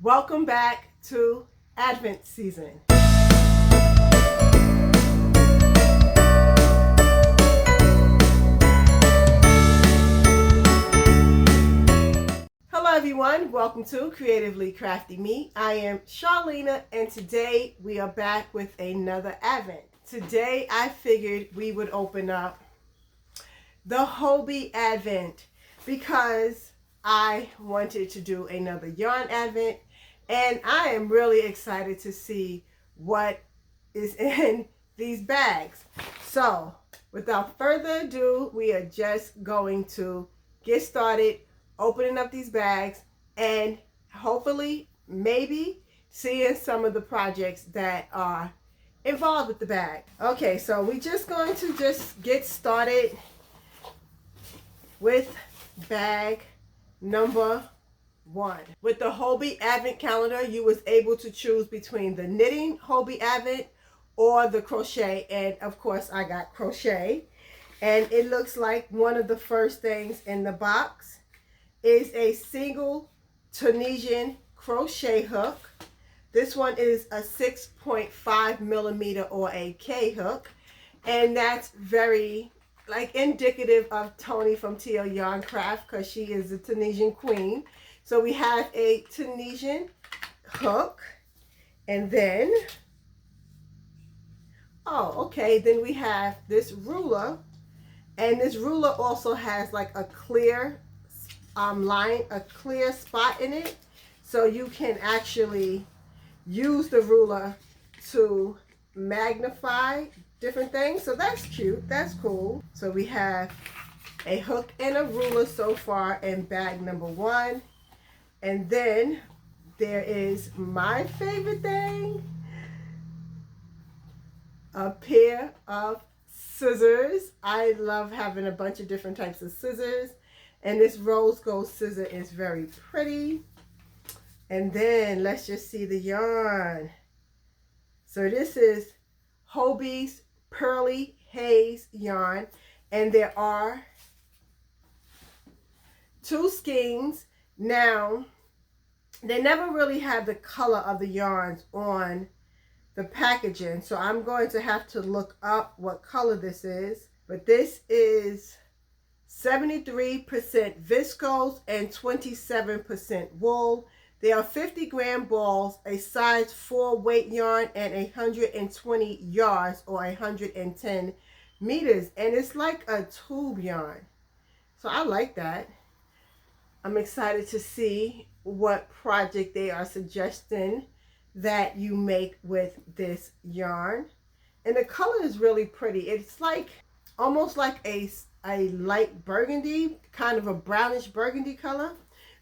Welcome back to Advent season. Hello everyone, welcome to Creatively Crafty Me. I am Charlena and today we are back with another Advent. Today I figured we would open up the Hobbii Advent because I wanted to do another yarn Advent and I am really excited to see what is in these bags. So without further ado, we are just going to get started opening up these bags and hopefully maybe seeing some of the projects that are involved with the bag. Okay, so we're just going to just get started with bag number 1. With the Hobbii Advent Calendar, you was able to choose between the knitting Hobbii Advent or the crochet, and of course I got crochet. And it looks like one of the first things in the box is a single Tunisian crochet hook. This one is a 6.5 millimeter or a K hook, and that's very indicative of Tony from TL Yarn Craft because she is the Tunisian queen. So we have a Tunisian hook, and then then we have this ruler, and this ruler also has like a clear line, a clear spot in it, so you can actually use the ruler to magnify different things. So that's cute, that's cool. So we have a hook and a ruler so far in bag number 1. And then there is my favorite thing, a pair of scissors. I love having a bunch of different types of scissors, and this rose gold scissor is very pretty. And then let's just see the yarn. So this is Hobbie's Pearly Haze yarn, and there are 2 skeins. Now, they never really have the color of the yarns on the packaging, so I'm going to have to look up what color this is. But this is 73% viscose and 27% wool. They are 50-gram balls, a size 4 weight yarn, and 120 yards or 110 meters. And it's like a tube yarn. So I like that. I'm excited to see what project they are suggesting that you make with this yarn. And the color is really pretty. It's like almost like a light burgundy, kind of a brownish burgundy color.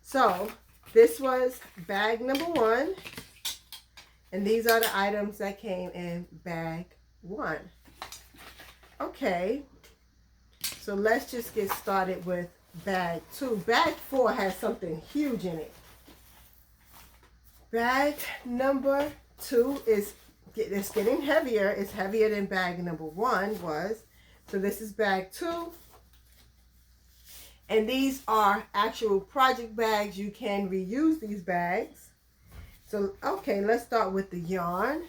So this was bag number 1, and these are the items that came in bag 1. Okay, so let's just get started with bag 2. Bag 4 has something huge in it. Bag number 2 it's getting heavier. It's heavier than bag number 1 was. So this is bag 2. And these are actual project bags. You can reuse these bags. So, okay, let's start with the yarn.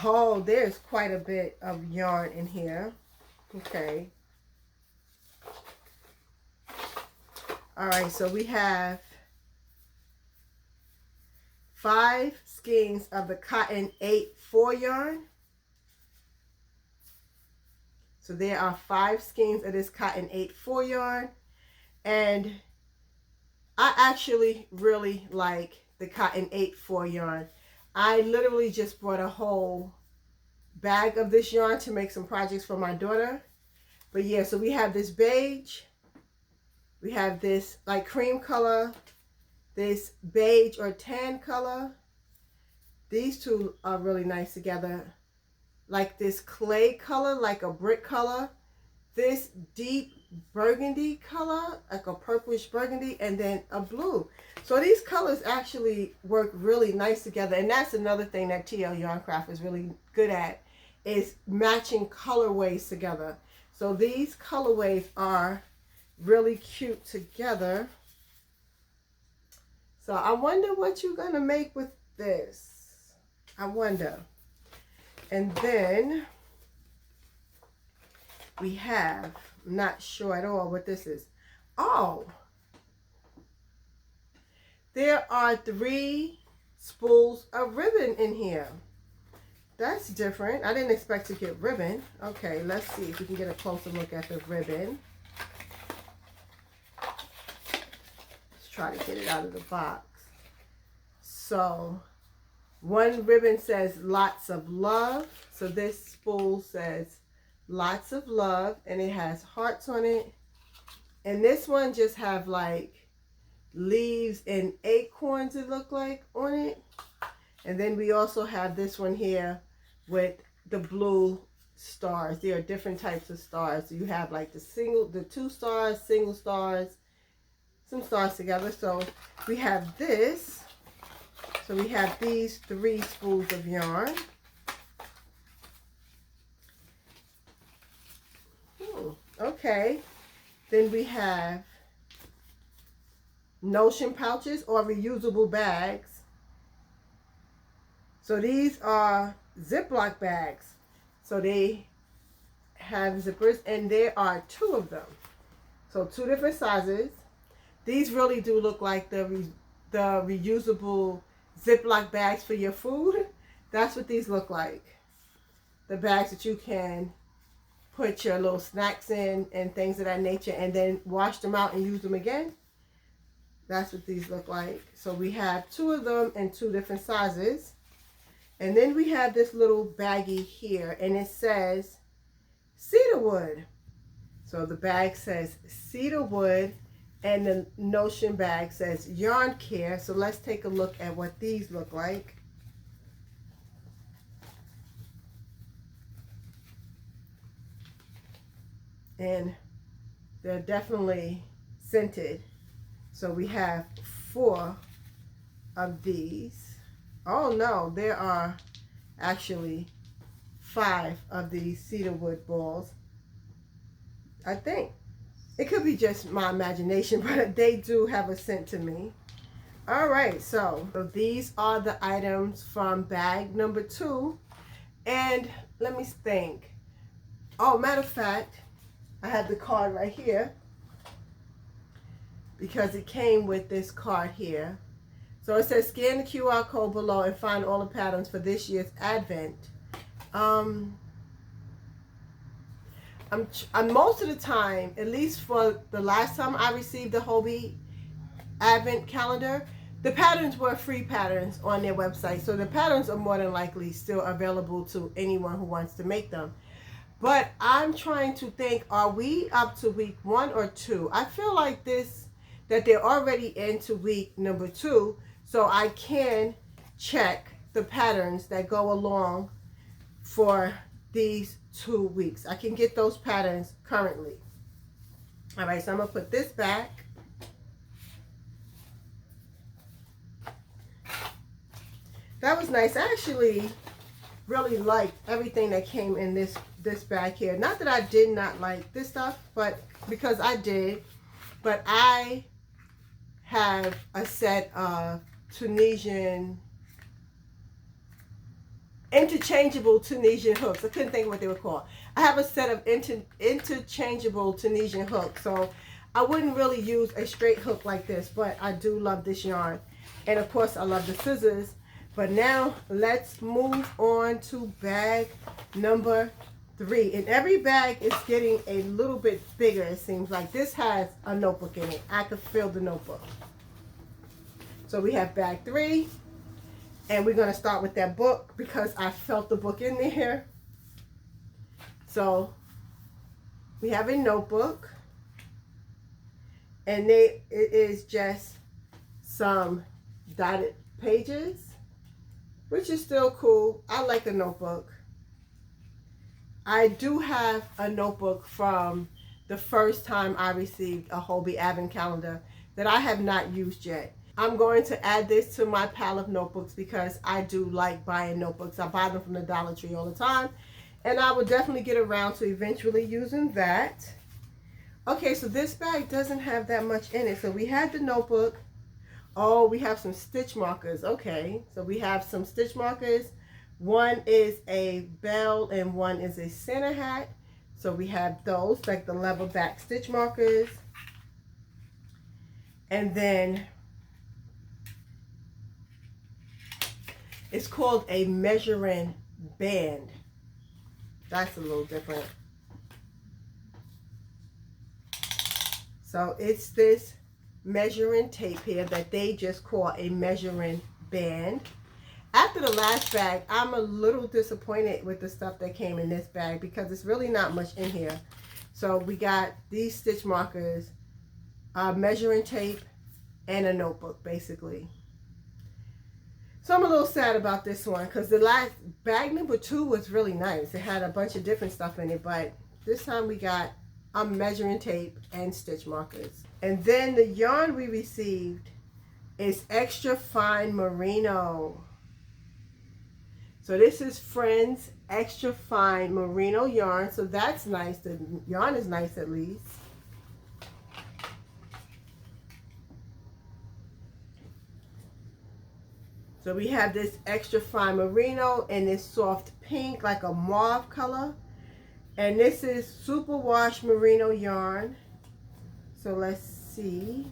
Oh, there's quite a bit of yarn in here. Okay. All right, so we have 5 skeins of the cotton 8-4 yarn. So there are 5 skeins of this cotton 8-4 yarn, and I actually really like the cotton 8-4 yarn. I literally just bought a whole bag of this yarn to make some projects for my daughter. But yeah, so we have this beige, we have this like cream color, this beige or tan color. These two are really nice together. Like this clay color, like a brick color, this deep burgundy color, like a purplish burgundy, and then a blue. So these colors actually work really nice together, and that's another thing that TL Yarn Craft is really good at, is matching colorways together. So these colorways are really cute together. So I wonder what you're going to make with this. I wonder. And then we have, I'm not sure at all what this is. Oh, there are 3 spools of ribbon in here. That's different. I didn't expect to get ribbon. Okay, let's see if we can get a closer look at the ribbon. Let's try to get it out of the box. So, one ribbon says lots of love. So this spool says lots of love, and it has hearts on it. And this one just have like leaves and acorns, it look like, on it. And then we also have this one here with the blue stars. There are different types of stars. You have like the 2 stars, single stars, some stars together. So we have this. So we have these 3 spools of yarn. Okay. Then we have notion pouches or reusable bags. So these are Ziploc bags. So they have zippers, and there are 2 of them. So 2 different sizes. These really do look like the reusable Ziploc bags for your food. That's what these look like. The bags that you can put your little snacks in and things of that nature, and then wash them out and use them again. That's what these look like. So we have 2 of them in 2 different sizes. And then we have this little baggie here, and it says cedarwood. So the bag says cedarwood, and the notion bag says yarn care. So let's take a look at what these look like. And they're definitely scented. So we have 4 of these. Oh no, there are actually 5 of these cedarwood balls. I think it could be just my imagination, but they do have a scent to me. All right, so these are the items from bag number 2. And let me think. Oh, matter of fact, I have the card right here because it came with this card here. So it says scan the QR code below and find all the patterns for this year's Advent. I'm most of the time, at least for the last time I received the Hobbii Advent calendar, the patterns were free patterns on their website. So the patterns are more than likely still available to anyone who wants to make them. But I'm trying to think, are we up to week 1 or 2? I feel like that they're already into week number 2. So I can check the patterns that go along for these 2 weeks. I can get those patterns currently. All right, so I'm going to put this back. That was nice. I actually really liked everything that came in this bag here. Not that I did not like this stuff, but because I did. But I have a set of interchangeable Tunisian hooks. I couldn't think of what they were called. I have a set of interchangeable Tunisian hooks. So I wouldn't really use a straight hook like this, but I do love this yarn. And of course, I love the scissors. But now let's move on to bag number 3. And every bag is getting a little bit bigger, it seems like. This has a notebook in it. I could fill the notebook. So we have bag 3. And we're going to start with that book because I felt the book in there. So we have a notebook. And it is just some dotted pages, which is still cool. I like a notebook. I do have a notebook from the first time I received a Hobbii Advent calendar that I have not used yet. I'm going to add this to my pile of notebooks because I do like buying notebooks. I buy them from the Dollar Tree all the time. And I will definitely get around to eventually using that. Okay, so this bag doesn't have that much in it. So we had the notebook. Oh, we have some stitch markers. Okay, so we have some stitch markers. One is a bell and one is a Santa hat. So we have those, like the level back stitch markers. And then it's called a measuring band. That's a little different. So it's this measuring tape here that they just call a measuring band. After the last bag, I'm a little disappointed with the stuff that came in this bag because it's really not much in here. So we got these stitch markers, measuring tape, and a notebook basically. So I'm a little sad about this one because the last bag number 2 was really nice. It had a bunch of different stuff in it, but this time we got measuring tape and stitch markers. And then the yarn we received is extra fine merino. So this is Friends extra fine merino yarn. So that's nice. The yarn is nice at least. So we have this extra fine merino in this soft pink, like a mauve color. And this is superwash merino yarn. So let's see.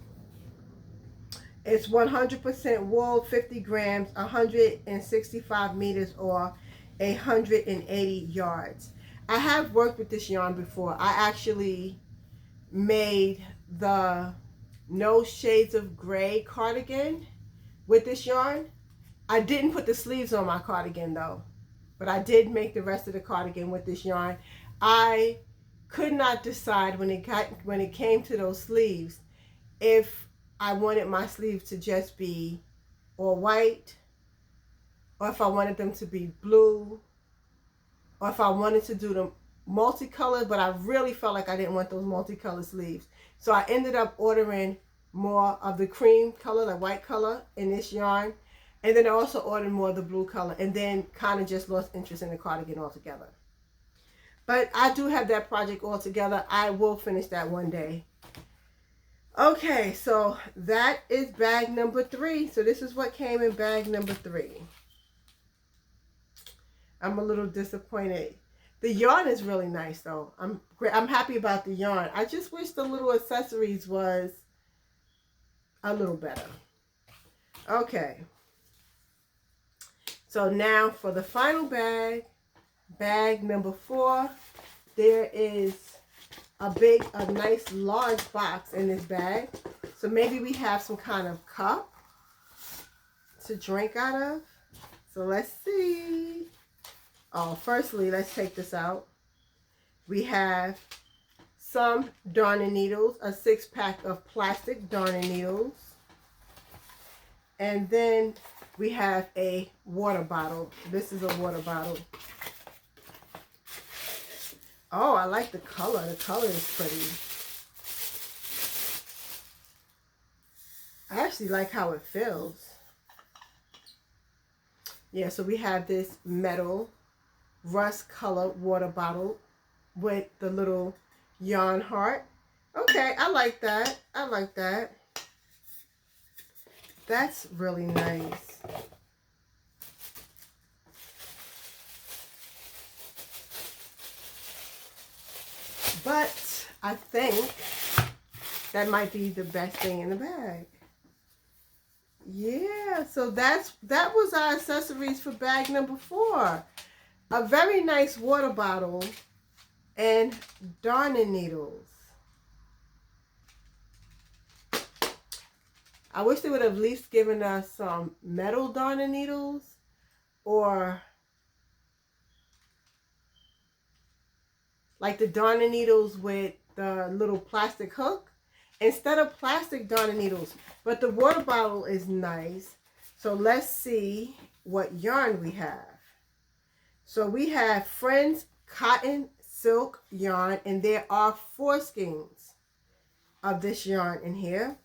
It's 100% wool, 50 grams, 165 meters, or 180 yards. I have worked with this yarn before. I actually made the No Shades of Gray cardigan with this yarn. I didn't put the sleeves on my cardigan though, but I did make the rest of the cardigan with this yarn. I could not decide when it came to those sleeves if I wanted my sleeves to just be all white, or if I wanted them to be blue, or if I wanted to do them multicolored, but I really felt like I didn't want those multicolored sleeves. So I ended up ordering more of the cream color, the white color in this yarn. And then I also ordered more of the blue color, and then kind of just lost interest in the cardigan altogether. But I do have that project all together. I will finish that one day. Okay, so that is bag number 3. So this is what came in bag number 3. I'm a little disappointed. The yarn is really nice though. I'm happy about the yarn. I just wish the little accessories was a little better. Okay. So now for the final bag, bag number 4, there is a nice large box in this bag. So maybe we have some kind of cup to drink out of. So let's see. Oh, firstly, let's take this out. We have some darning needles, a 6-pack of plastic darning needles. And then we have a water bottle. This is a water bottle. Oh, I like the color. The color is pretty. I actually like how it feels. Yeah, so we have this metal rust colored water bottle with the little yarn heart. Okay, I like that. I like that. That's really nice. But I think that might be the best thing in the bag. Yeah, so that was our accessories for bag number 4. A very nice water bottle and darning needles. I wish they would have at least given us some metal darning needles, or like the darning needles with the little plastic hook instead of plastic darning needles. But the water bottle is nice. So let's see what yarn we have. So we have Friends cotton silk yarn, and there are 4 skeins of this yarn in here.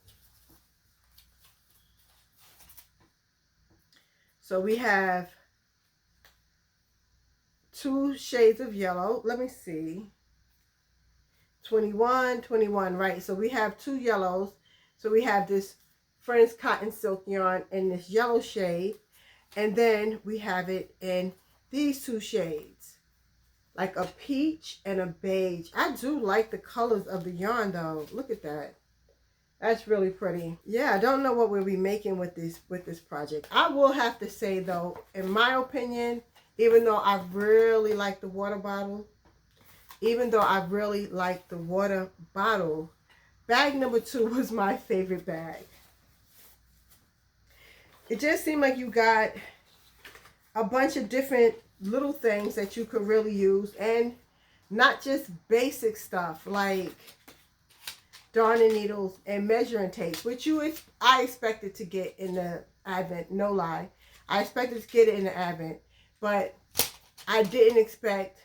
So we have 2 shades of yellow. Let me see. 21, 21, right? So we have 2 yellows. So we have this Friends Cotton Silk yarn in this yellow shade. And then we have it in these two shades, like a peach and a beige. I do like the colors of the yarn though. Look at that. That's really pretty. Yeah, I don't know what we'll be making with this project. I will have to say though, in my opinion, even though I really like the water bottle, bag number 2 was my favorite bag. It just seemed like you got a bunch of different little things that you could really use, and not just basic stuff like darning needles and measuring tapes, which I expected to get in the Advent, no lie. I expected to get it in the Advent, but I didn't expect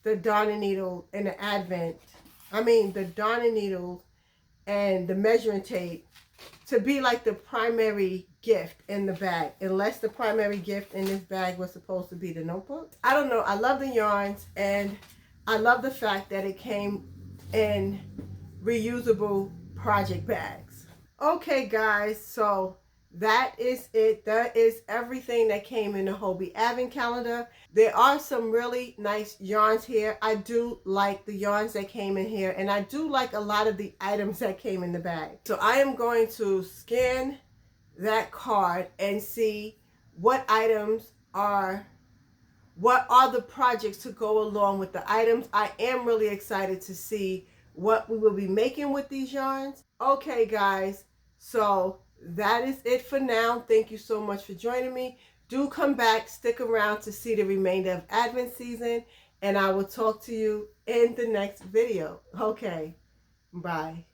the darning needle in the Advent. The darning needles and the measuring tape to be like the primary gift in the bag, unless the primary gift in this bag was supposed to be the notebook. I don't know. I love the yarns, and I love the fact that it came in reusable project bags. Okay guys, so that is it. That is everything that came in the Hobbii Advent calendar. There are some really nice yarns here. I do like the yarns that came in here, and I do like a lot of the items that came in the bag. So I am going to scan that card and see what are the projects to go along with the items. I am really excited to see what we will be making with these yarns. Okay guys, so that is it for now. Thank you so much for joining me. Do come back, stick around to see the remainder of Advent season, and I will talk to you in the next video. Okay, bye.